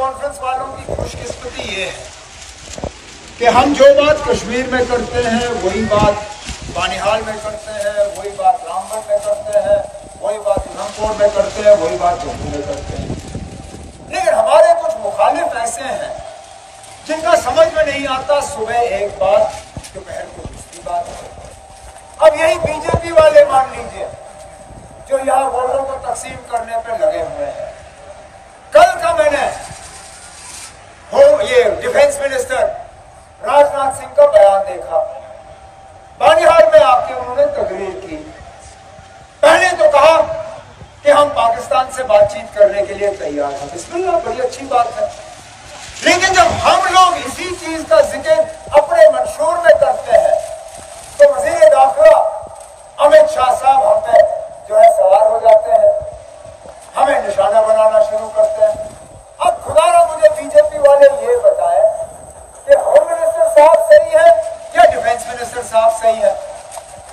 Conference वालों की खुशकिस्मती ये है कि हम जो बात कश्मीर में करते हैं वही बात बानिहाल में करते हैं, वही बात रामबन में करते हैं, वही बात उधमपुर में करते हैं, वही बात जम्मू में करते हैं। लेकिन हमारे कुछ मुखालिफ ऐसे हैं जिनका समझ में नहीं आता, सुबह एक बात दोपहर को दूसरी बात। अब यही बीजेपी वाले मान लीजिए जो यहाँ वोटों को तकसीम करने पर लगे हुए हैं। कल का मैंने ये डिफेंस मिनिस्टर राजनाथ सिंह का बयान देखा, बानिहाल में आके उन्होंने तकरीर की। पहले तो कहा कि हम पाकिस्तान से बातचीत करने के लिए तैयार हैं, बिस्मिल्लाह, बड़ी अच्छी बात है। लेकिन जब हम लोग इसी चीज का जिक्र अपने मंशूर में करते हैं तो वजीर दाखिला अमित शाह साहब हम पे जो है सवार हो जाते हैं, हमें निशाना बनाना शुरू करते हैं। अब खुदारा मुझे बीजेपी वाले ये बताए कि होम मिनिस्टर साहब सही है या डिफेंस मिनिस्टर साहब सही है,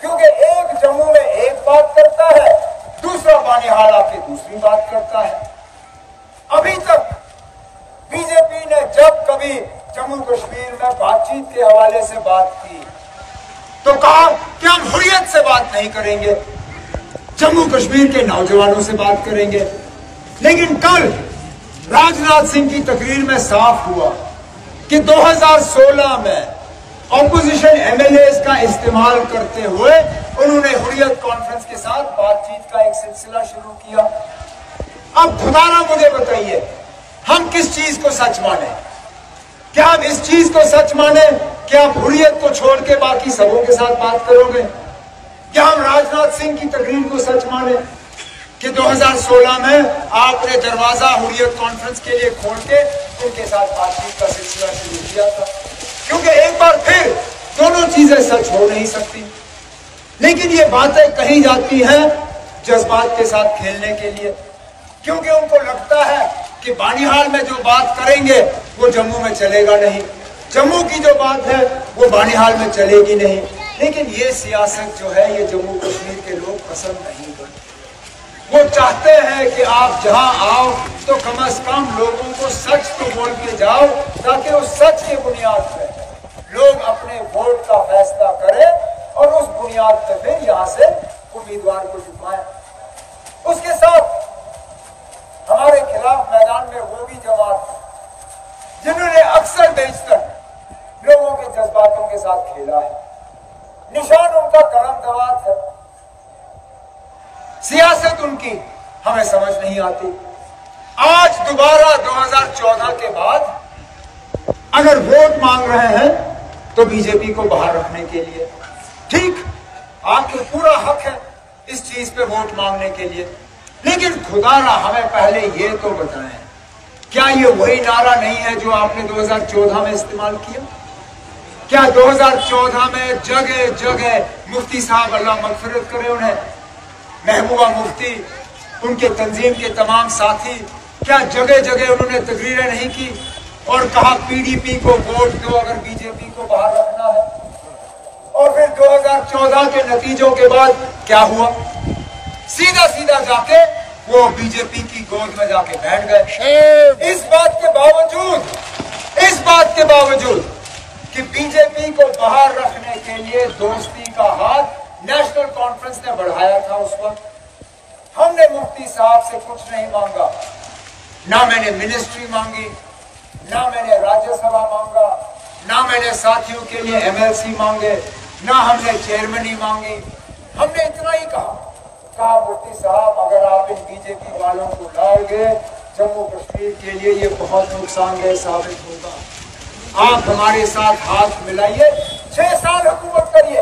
क्योंकि एक जम्मू में एक बात करता है, दूसरा बानिहाल आके दूसरी बात करता है। अभी तक बीजेपी ने जब कभी जम्मू कश्मीर में बातचीत के हवाले से बात की तो कहा कि हम हुर्रियत से बात नहीं करेंगे, जम्मू कश्मीर के नौजवानों से बात करेंगे। लेकिन कल राजनाथ सिंह की तकरीर में साफ हुआ कि 2016 में ऑपोजिशन एमएलएज का इस्तेमाल करते हुए उन्होंने हुर्रियत कॉन्फ्रेंस के साथ बातचीत का एक सिलसिला शुरू किया। अब खुदारा मुझे बताइए, हम किस चीज को सच माने? क्या आप इस चीज को सच माने कि आप हुर्रियत को छोड़ के बाकी सबों के साथ बात करोगे? क्या हम राजनाथ सिंह की तकरीर को सच माने कि 2016 में आपने दरवाजा हुर्रियत कॉन्फ्रेंस के लिए खोल के उनके साथ बातचीत का सिलसिला शुरू किया था? क्योंकि एक बार फिर दोनों चीजें सच हो नहीं सकती। लेकिन ये बातें कही जाती हैं जज्बात के साथ खेलने के लिए, क्योंकि उनको लगता है कि बानिहाल में जो बात करेंगे वो जम्मू में चलेगा नहीं, जम्मू की जो बात है वो बानिहाल में चलेगी नहीं। लेकिन ये सियासत जो है ये जम्मू कश्मीर के लोग पसंद नहीं करते। वो चाहते हैं कि आप जहां आओ तो कम से कम लोगों को सच तो बोल के जाओ, ताकि उस सच के बुनियाद पर लोग अपने वोट का फैसला करें और उस बुनियाद पर फिर यहाँ से उम्मीदवार को जितवाएं। उसके साथ हमारे खिलाफ मैदान में वो भी जमात जिन्होंने अक्सर बेशतर लोगों के जज्बातों के साथ खेला है। निशान उनका करम दवात है, सियासत उनकी हमें समझ नहीं आती। आज दोबारा 2014 के बाद अगर वोट मांग रहे हैं तो बीजेपी को बाहर रखने के लिए, ठीक, आपको पूरा हक है इस चीज पे वोट मांगने के लिए। लेकिन खुदारा हमें पहले ये तो बताएं, क्या ये वही नारा नहीं है जो आपने 2014 में इस्तेमाल किया? क्या 2014 में जगह जगह मुफ्ती साहब, अल्लाह मगफिरत करे उन्हें, महबूबा मुफ्ती, उनके तंजीम के तमाम साथी, क्या जगह जगह उन्होंने तकरीरें नहीं की और कहा पीडीपी को वोट दो अगर बीजेपी को बाहर रखना है? और फिर 2014 के नतीजों के बाद क्या हुआ? सीधा सीधा जाके वो बीजेपी की गोद में जाके बैठ गए। इस बात के बावजूद कि बीजेपी को बाहर रखने के लिए दोस्ती का हाथ नेशनल कॉन्फ्रेंस ने बढ़ाया था, उस वक्त हमने मुफ्ती साहब से कुछ नहीं मांगा, ना मैंने मिनिस्ट्री मांगी, ना मैंने राज्यसभा मांगा, ना मैंने साथियों के लिए एमएलसी मांगे, ना हमने चेयरमैनी मांगी। हमने इतना ही कहा मुफ्ती साहब अगर आप इन बीजेपी वालों को लाओगे जम्मू कश्मीर के लिए ये बहुत नुकसानदेह साबित होगा, आप हमारे साथ हाथ मिलाइए, 6 साल हुकूमत करिए,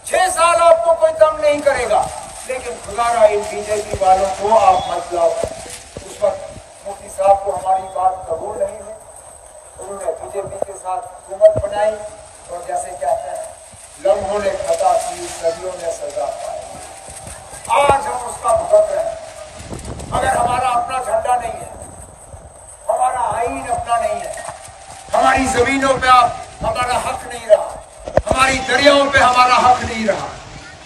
6 साल आपको कोई दम नहीं करेगा, लेकिन खुदारा इन बीजेपी वालों को आप मत लाओ। उस वक्त मुफ्ती साहब को हमारी बात कबूल नहीं हुई, उन्होंने बीजेपी के साथ हुकूमत बनाई और जैसे कहते हैं लम्हों ने खता की, सदियों ने सजा पाई। आज हम उसका भुगत रहे हैं। अगर हमारा अपना झंडा नहीं है, हमारा आईन अपना नहीं है, हमारी जमीनों पे हमारा हक नहीं रहा, हमारी दरियाओं पे हमारा हक नहीं रहा,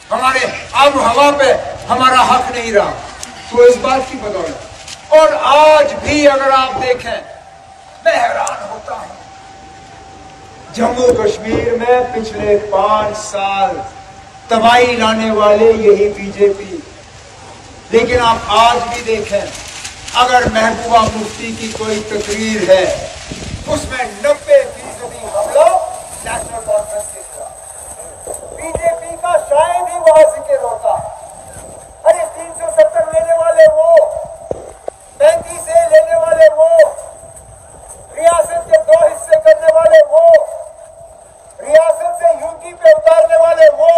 हमारे आब हवा पे हमारा हक नहीं रहा, तो इस बात की बदौलत और आज भी अगर आप देखें मैं हैरान होता हूं। जम्मू कश्मीर में पिछले 5 साल तबाही लाने वाले यही बीजेपी, लेकिन आप आज भी देखें, अगर महबूबा मुफ्ती की कोई तकरीर है उसमें 90% हमला नेशनल कॉन्फ्रेंस के खिलाफ। बीजेपी का शायद ही वहां जिक्र होता है। अरे 370 लेने वाले वो, 35 लेने वाले वो, रियासत के 2 हिस्से करने वाले वो, रियासत से यूटी पे उतारने वाले वो,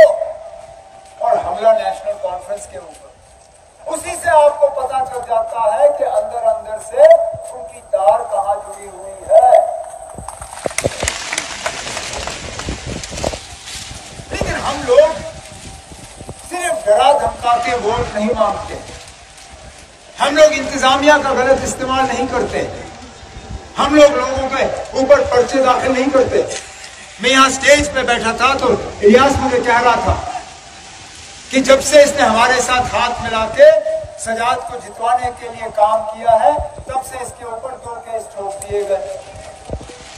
और हमला नेशनल कॉन्फ्रेंस के ऊपर। उसी से आपको पता चल जाता है कि अंदर अंदर से उनकी तार कहां जुड़ी हुई है। लेकिन हम लोग सिर्फ डरा धमका के वोट नहीं मांगते, हम लोग इंतजामिया का गलत इस्तेमाल नहीं करते, हम लोग लोगों के ऊपर पर्चे दाखिल नहीं करते। मैं यहां स्टेज पे बैठा था तो इलियास मुझे कह रहा था कि जब से इसने हमारे साथ हाथ मिला के सजाद को जितवाने के लिए काम किया है, तब से इसके ऊपर 2 केस ठोक दिए गए।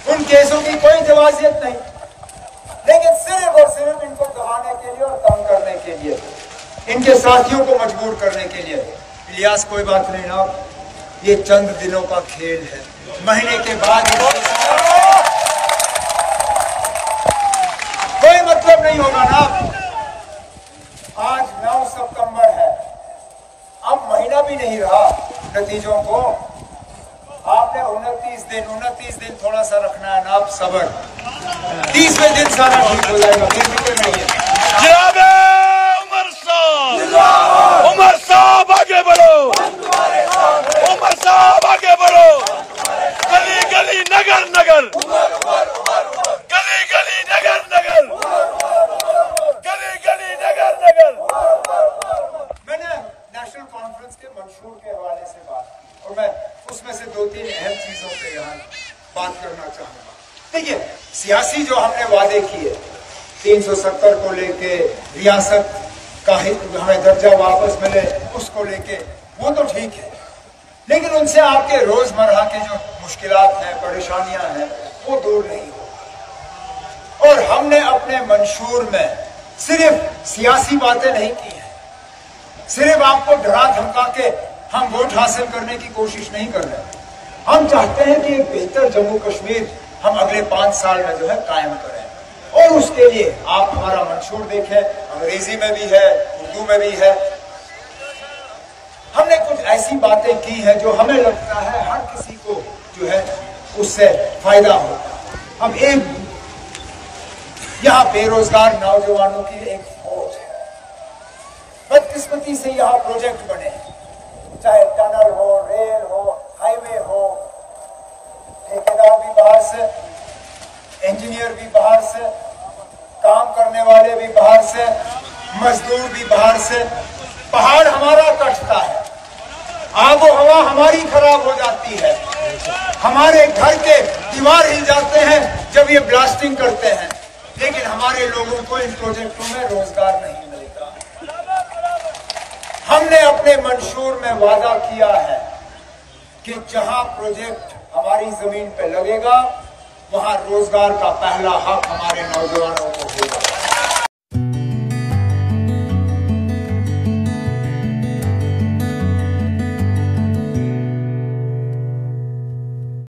उन केसों की कोई जवाजियत नहीं, लेकिन सिर्फ और सिर्फ इनको दबाने के लिए और तंग करने के लिए, इनके साथियों को मजबूर करने के लिए। इलियास कोई बात नहीं ना, ये चंद दिनों का खेल है, महीने के बाद कोई मतलब नहीं होगा ना। आज 9 सितंबर है, अब महीना भी नहीं रहा नतीजों को। आपने 29 दिन थोड़ा सा रखना है ना, आप सब्र। 30वें दिन सारा ठीक हो जाएगा, फिक्र नहीं है। जनाब उमर साहब आगे बढ़ो, उमर साहब आगे बढ़ो। गली गली नगर नगर, गली गली नगर नगर, गली गली नगर नगर। मैंने नेशनल कॉन्फ्रेंस के मंशूर के हवाले से बात की, और मैं उसमें से 2-3 अहम चीजों पे यहाँ बात करना चाहूंगा। देखिए, सियासी जो हमने वादे किए 370 को लेके, रियासत का हमें दर्जा वापस मिले उसको लेके, वो तो ठीक है, लेकिन उनसे आपके रोजमर्रा के जो मुश्किलात हैं, परेशानियां हैं, वो दूर नहीं हो। और हमने अपने मंशूर में सिर्फ सियासी बातें नहीं की हैं, सिर्फ आपको डरा धमका के हम वोट हासिल करने की कोशिश नहीं कर रहे। हम चाहते हैं कि एक बेहतर जम्मू कश्मीर हम अगले 5 साल में जो है कायम करें, और उसके लिए आप हमारा मंशूर देखें, अंग्रेजी में भी है, उर्दू में भी है। हमने कुछ ऐसी बातें की हैं जो हमें लगता है हर किसी को जो है उससे फायदा होगा। हम एक यहाँ बेरोजगार नौजवानों की एक फौज है, बदकिस्मती से यहाँ प्रोजेक्ट बने, चाहे टनल हो, रेल हो, हाईवे हो, ठेकेदार भी बाहर से, इंजीनियर भी बाहर से, काम करने वाले भी बाहर से, मजदूर भी बाहर से। पहाड़ हमारा कटता है, आबो हवा हमारी खराब हो जाती है, हमारे घर के दीवार हिल जाते हैं जब ये ब्लास्टिंग करते हैं, लेकिन हमारे लोगों को इन प्रोजेक्टों में रोजगार नहीं मिलता। हमने अपने मंशूर में वादा किया है कि जहां प्रोजेक्ट हमारी जमीन पे लगेगा, वहां रोजगार का पहला हक हमारे नौजवानों को होगा।